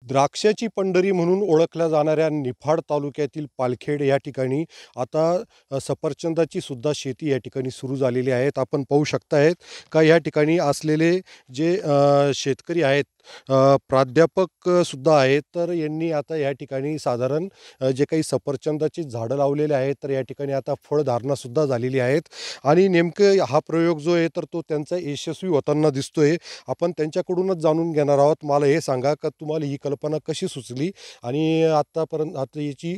द्राक्षाची पंढरी म्हणून ओळखल्या जाणाऱ्या निफाड तालुक्यातील पालखेड या ठिकाणी आता सफरचंदाची सुद्धा शेती या ठिकाणी सुरू झालेली आहे. आपण पाहू शकतायत का या ठिकाणी असलेले जे शेतकरी आहेत, प्राध्यापक सुद्धा आहेत, तर यांनी आता या ठिकाणी साधारण जे काही सफरचंदाची झाडं लावलेले आहेत, तर या ठिकाणी आता फळधारणा झालेली आहेत आणि नेमकं हा प्रयोग जो आहे तर तो त्यांचा यशस्वी होताना दिसतोय. आपण त्यांच्याकडूनच जाणून घेणार आहोत. मला हे सांगा का तुम्हाला ही कल्पना कशी सुचली आणि आत्तापर्यंत आता याची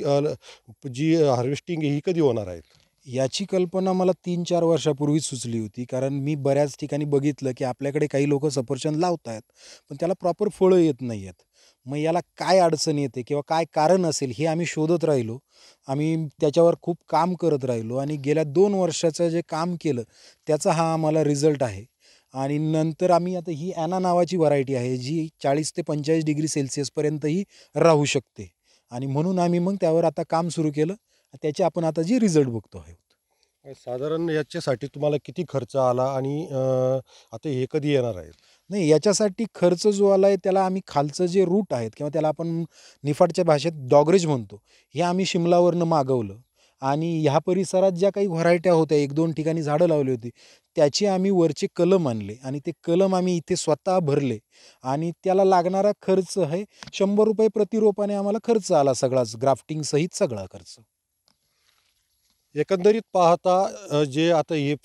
जी हार्वेस्टिंग ही कधी होणार आहे? याची कल्पना मला 3-4 वर्षापूर्वीच सुचली होती. कारण मी बऱ्याच ठिकाणी बघितलं, की आपल्याकडे काही लोकं सफरचंद लावतायत, पण त्याला प्रॉपर फळं येत नाही आहेत. मग याला काय अडचण येते किंवा काय कारण असेल हे आम्ही शोधत राहिलो. आम्ही त्याच्यावर खूप काम करत राहिलो आणि गेल्या 2 वर्षाचं जे काम केलं, त्याचा हा आम्हाला रिझल्ट आहे. आणि नंतर आम्ही आता ही ॲना नावाची व्हरायटी आहे, जी 40 ते 45 डिग्री सेल्सियसपर्यंतही राहू शकते आणि म्हणून आम्ही मग त्यावर आता काम सुरू केलं. त्याचे आपण आता जे रिझल्ट बघतो आहोत. साधारण याच्यासाठी तुम्हाला किती खर्च आला आणि आता हे कधी येणार आहेत? नाही, याच्यासाठी खर्च जो आला आहे त्याला आम्ही खालचं जे रूट आहेत किंवा त्याला आपण निफाडच्या भाषेत डॉगरेज म्हणतो, हे आम्ही शिमलावरनं मागवलं आणि ह्या परिसरात ज्या काही व्हरायट्या होत्या, 1-2 ठिकाणी झाडं लावली होती, त्याचे आम्ही वरचे कलम आणले आणि ते कलम आम्ही इथे स्वतः भरले आणि त्याला लागणारा खर्च आहे ₹100 प्रति रोपाने आम्हाला खर्च आला सगळाच, ग्राफ्टिंगसहित सगळा खर्च. एकंदरीत पाहता जे आता हे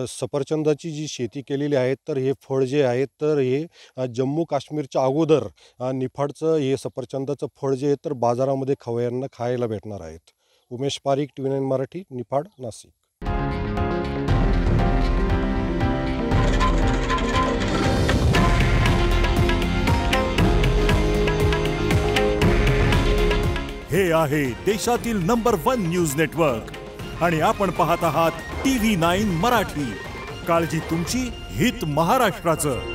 सफरचंदाची जी शेती केलेली आहे, तर हे फळ जे आहे तर हे जम्मू काश्मीरच्या अगोदर निफाडचं हे सफरचंदाचं फळ जे आहे तर बाजारामध्ये खवय्यांना खायला भेटणार आहेत. उमेश पारीख, TV9 मराठी, निफाड, नाशिक. हे आहे देशातील नंबर 1 न्यूज नेटवर्क आणि आपण पाहत आहात TV9 मराठी. काळजी तुमची, हित महाराष्ट्राचं.